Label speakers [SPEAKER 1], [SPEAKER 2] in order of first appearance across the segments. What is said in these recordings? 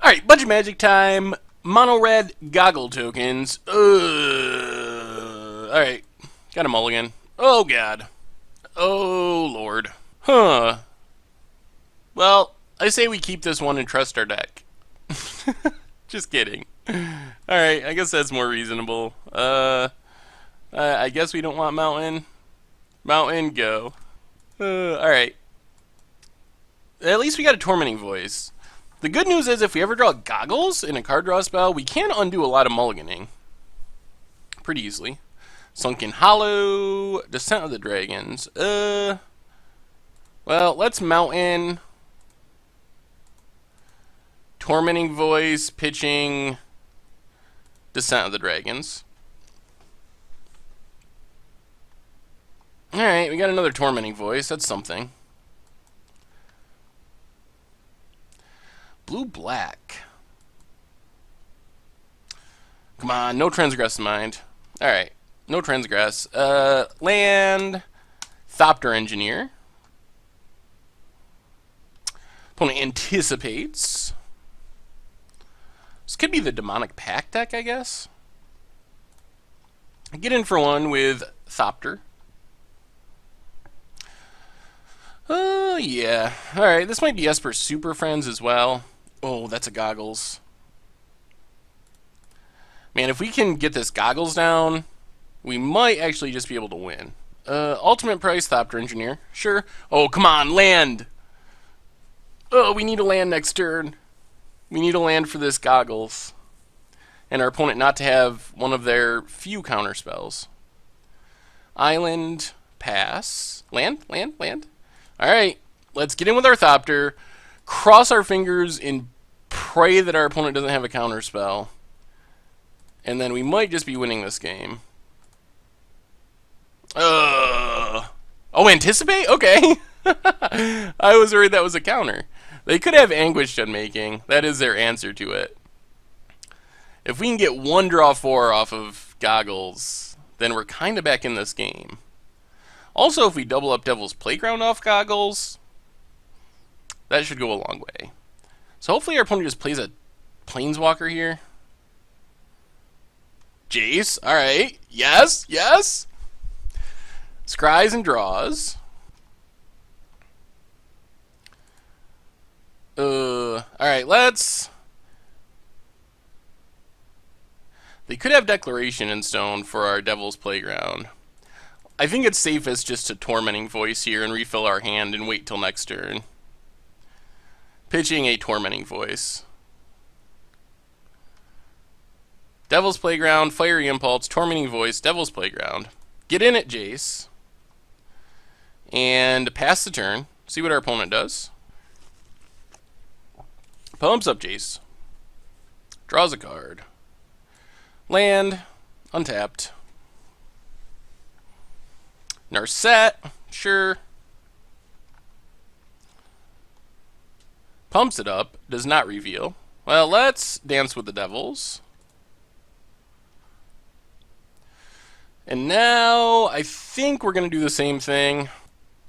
[SPEAKER 1] Alright, bunch of magic time. Mono red goggle tokens. Alright. Got a mulligan. Oh god. Oh lord. Huh. Well, I say we keep this one and trust our deck. Just kidding. Alright, I guess that's more reasonable. I guess we don't want mountain. Mountain, go. Alright. At least we got a tormenting voice. The good news is if we ever draw goggles in a card draw spell, we can undo a lot of mulliganing. Pretty easily. Sunken Hollow, Descent of the Dragons. Well, let's mountain. Tormenting Voice, pitching, Descent of the Dragons. Alright, we got another Tormenting Voice. That's something. Blue-black. Come on, no Transgress Mind. Alright, no Transgress. Land, Thopter Engineer. Opponent anticipates. This could be the Demonic Pact deck, I guess. Get in for one with Thopter. Yeah. Alright, this might be Esper Superfriends as well. Oh, that's a goggles. Man, if we can get this goggles down, we might actually just be able to win. Ultimate price, Thopter Engineer. Sure. Oh, come on, land! Oh, we need a land next turn. We need a land for this goggles. And our opponent not to have one of their few counter spells. Island, pass. Land, land, land. Alright, let's get in with our Thopter. Cross our fingers and pray that our opponent doesn't have a counter spell. And then we might just be winning this game. Oh, anticipate? Okay. I was worried that was a counter. They could have Anguished Unmaking. That is their answer to it. If we can get one draw 4 off of goggles, then we're kind of back in this game. Also, if we double up Devil's Playground off goggles, that should go a long way. So hopefully our opponent just plays a Planeswalker here. Jace, alright. Yes, yes. Scries and draws. Alright, let's... They could have Declaration in Stone for our Devil's Playground. I think it's safest just to Tormenting Voice here and refill our hand and wait till next turn. Pitching a Tormenting Voice. Devil's Playground, Fiery Impulse, Tormenting Voice, Devil's Playground. Get in it, Jace. And pass the turn. See what our opponent does. Pumps up Jace. Draws a card. Land. Untapped. Narset. Sure. Pumps it up. Does not reveal. Well, let's dance with the devils. And now, I think we're going to do the same thing.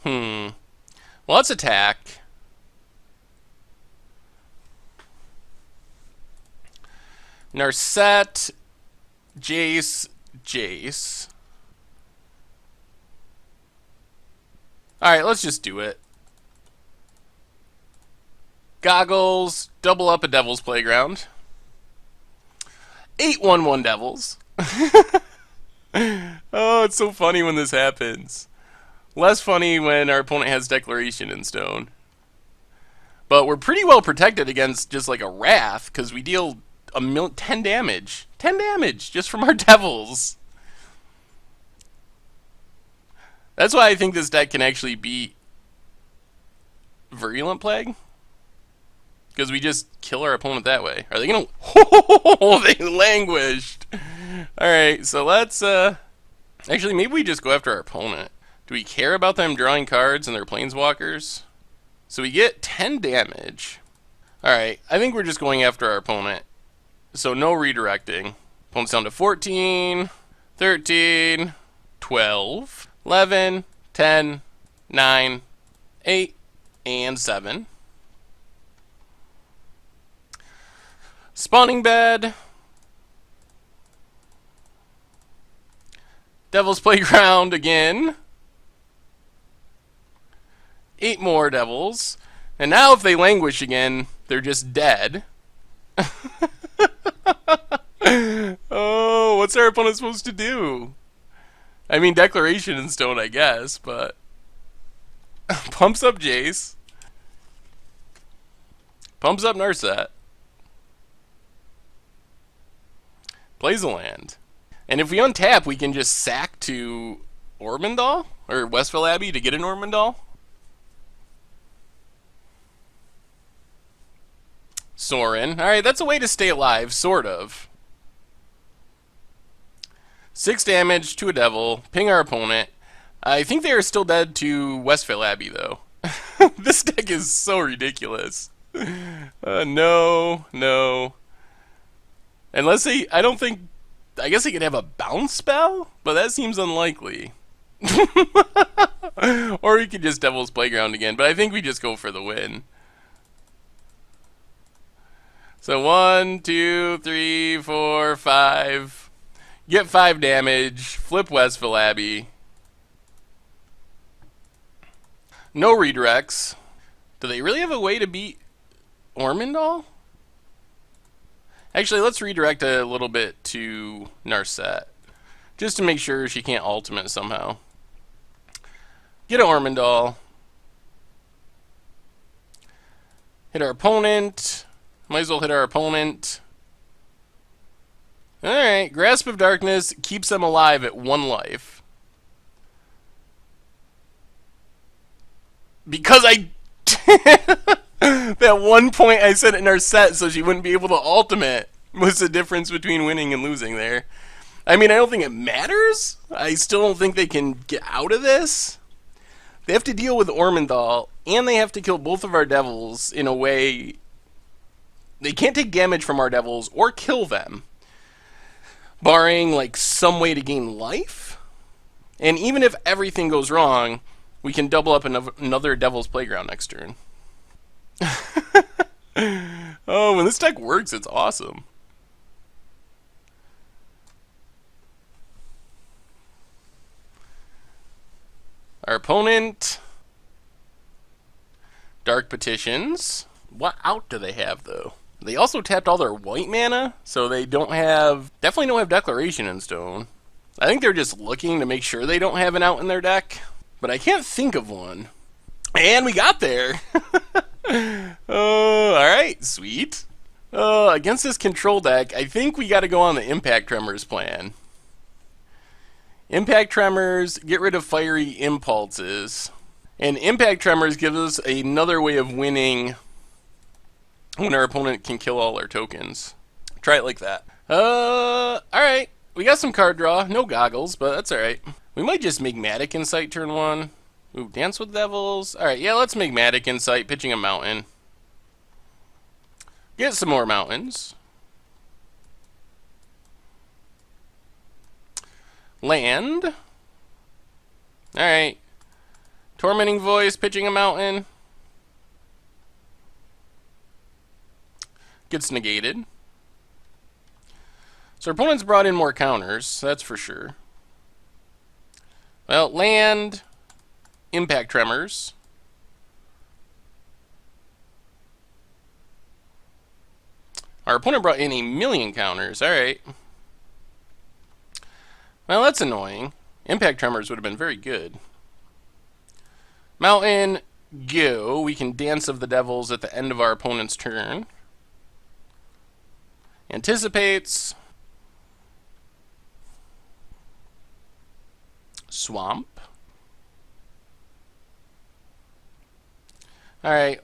[SPEAKER 1] Well, let's attack. Narset, Jace, Jace. Alright, let's just do it. Goggles, double up a Devil's Playground. 8/1/1 Devils. Oh, it's so funny when this happens. Less funny when our opponent has Declaration in Stone. But we're pretty well protected against just like a Wrath, because we deal 10 damage. 10 damage just from our Devils. That's why I think this deck can actually beat Virulent Plague. Because we just kill our opponent that way. Are they going to... Oh, they languished. Alright, so let's... Actually, maybe we just go after our opponent. Do we care about them drawing cards and their Planeswalkers? So we get 10 damage. Alright, I think we're just going after our opponent. So no redirecting. Opponent's down to 14, 13, 12, 11, 10, 9, 8, and 7. Spawning bed. Devil's Playground again. 8 more devils. And now if they languish again, they're just dead. Oh, what's our opponent supposed to do? I mean, Declaration in Stone, I guess, but... Pumps up Jace. Pumps up Narset. Plays a land. And if we untap, we can just sack to Ormondal? Or Westville Abbey to get an Ormondal? Sorin. Alright, that's a way to stay alive, sort of. 6 damage to a devil. Ping our opponent. I think they are still dead to Westville Abbey, though. This deck is so ridiculous. No. Unless they... I don't think... I guess they could have a bounce spell? But that seems unlikely. Or we could just Devil's Playground again. But I think we just go for the win. So 1, 2, 3, 4, 5. Get 5 damage. Flip Westville Abbey. No redirects. Do they really have a way to beat Ormondal? Actually, let's redirect a little bit to Narset. Just to make sure she can't ultimate somehow. Get an Ormondal. Hit our opponent. Might as well hit our opponent. Alright, Grasp of Darkness keeps them alive at 1 life. Because I... that one point I said in our set so she wouldn't be able to ultimate was the difference between winning and losing there. I mean, I don't think it matters. I still don't think they can get out of this. They have to deal with Ormondal, and they have to kill both of our devils in a way... They can't take damage from our devils or kill them. Barring, like, some way to gain life. And even if everything goes wrong, we can double up another Devil's Playground next turn. Oh, when this deck works, it's awesome. Our opponent... Dark Petitions. What out do they have, though? They also tapped all their white mana, so they don't have... Definitely don't have Declaration in Stone. I think they're just looking to make sure they don't have an out in their deck. But I can't think of one. And we got there! Oh, alright, sweet. Against this control deck, I think we gotta go on the Impact Tremors plan. Impact Tremors, get rid of Fiery Impulses. And Impact Tremors gives us another way of winning when our opponent can kill all our tokens. Try it like that. Alright. We got some card draw. No goggles, but that's alright. We might just make Magmatic Insight turn 1. Ooh, Dance with Devils. Alright, yeah, let's make Magmatic Insight, pitching a mountain. Get some more mountains. Land. Alright. Tormenting Voice, pitching a mountain. Gets negated. So our opponent's brought in more counters, that's for sure. Well, land, Impact Tremors. Our opponent brought in 1,000,000 counters, alright. Well, that's annoying. Impact Tremors would have been very good. Mountain, go. We can Dance of the Devils at the end of our opponent's turn. Anticipates. Swamp. Alright.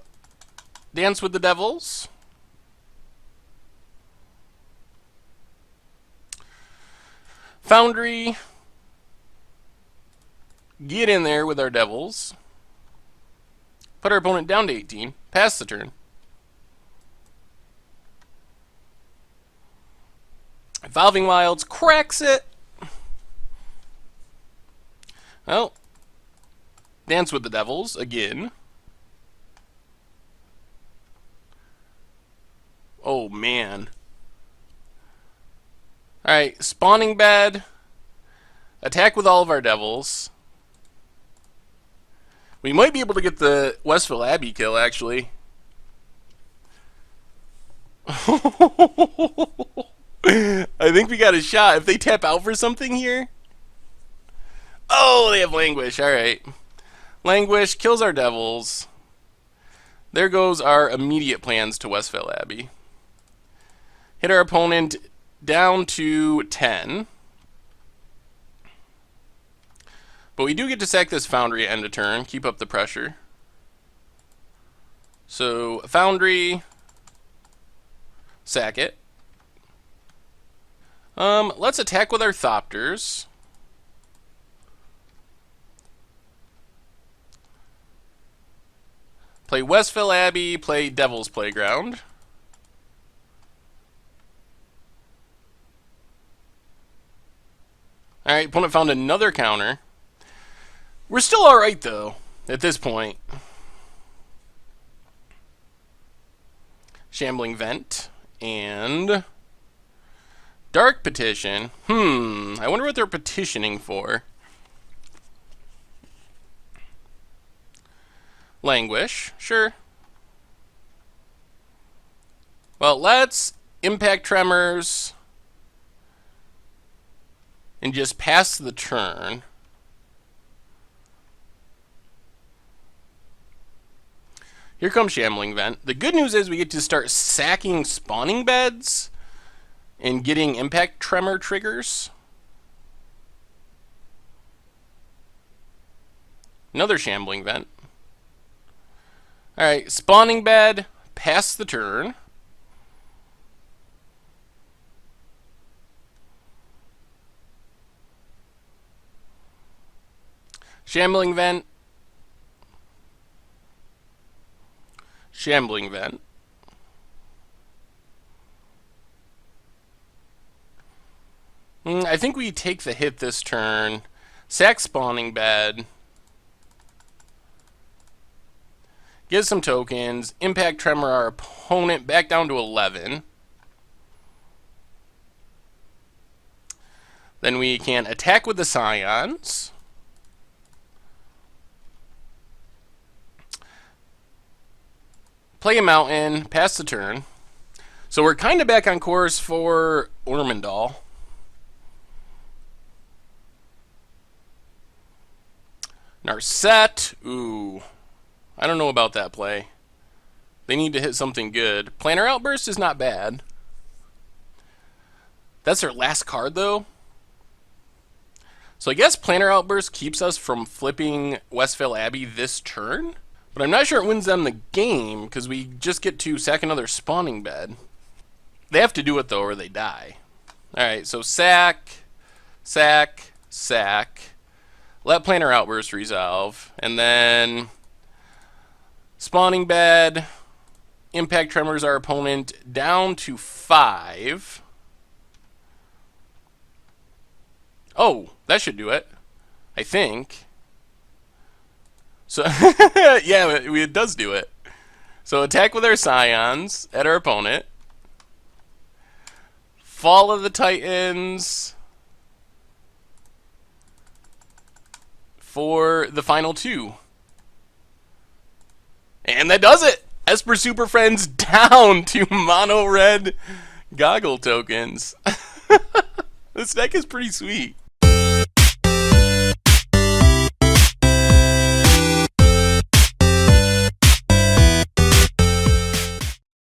[SPEAKER 1] Dance with the Devils. Foundry. Get in there with our Devils. Put our opponent down to 18. Pass the turn. Evolving Wilds cracks it. Well, Dance with the Devils again. Oh man, Alright, spawning bed. Attack with all of our devils. We might be able to get the Westville Abbey kill, actually. I think we got a shot. If they tap out for something here. Oh, they have Languish. Alright. Languish kills our devils. There goes our immediate plans to Westville Abbey. Hit our opponent down to 10. But we do get to sack this Foundry at end of turn. Keep up the pressure. So, Foundry. Sack it. Let's attack with our Thopters. Play Westville Abbey, play Devil's Playground. Alright, opponent found another counter. We're still alright, though, at this point. Shambling Vent. And Dark Petition. I wonder what they're petitioning for. Languish. Sure. Well, let's Impact Tremors and just pass the turn. Here comes Shambling Vent. The good news is we get to start sacking spawning beds and getting Impact Tremor triggers. Another Shambling Vent. Alright, spawning bed, pass the turn. Shambling Vent. Shambling Vent. I think we take the hit this turn. Sack spawning bed. Get some tokens. Impact Tremor our opponent back down to 11. Then we can attack with the Scions. Play a mountain, pass the turn. So we're kind of back on course for Ormondal. Narset. Ooh. I don't know about that play. They need to hit something good. Planar Outburst is not bad. That's their last card, though. So I guess Planar Outburst keeps us from flipping Westville Abbey this turn. But I'm not sure it wins them the game, because we just get to sack another spawning bed. They have to do it, though, or they die. Alright, so sack, sack, sack. Let Planar Outburst resolve. And then spawning bed. Impact Tremors our opponent down to 5. Oh, that should do it. I think. So, yeah, it does do it. So attack with our Scions at our opponent. Fall of the Titans for the final 2. And that does it! Esper Superfriends down to mono red goggle tokens. This deck is pretty sweet.